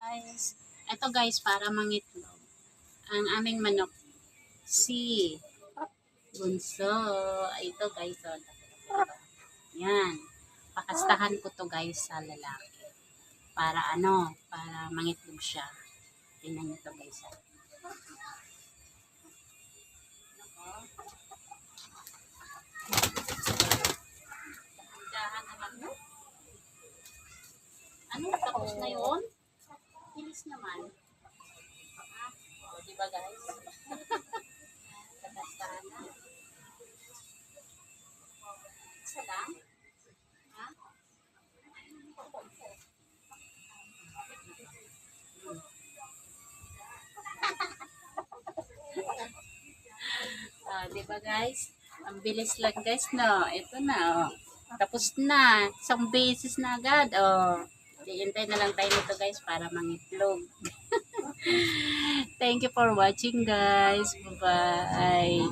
Guys, ito guys, para mangitlog. Ang aming manok, si Bunso. Ito guys, oh. Yan. Pakastahan ko to guys sa lalaki. Para ano, para mangitlog siya. Tingnan nyo to guys. Dahan naman mo. Ano, tapos na yun? Bilis naman. Diba guys? Pakastahan na. Isa lang? Ha? Diba guys? Ang bilis lang guys, no? Ito na, oh. Tapos na. Isang beses na agad, oh. Hintay na lang tayo nito guys para mangitlog. Thank you for watching guys. Bye-bye.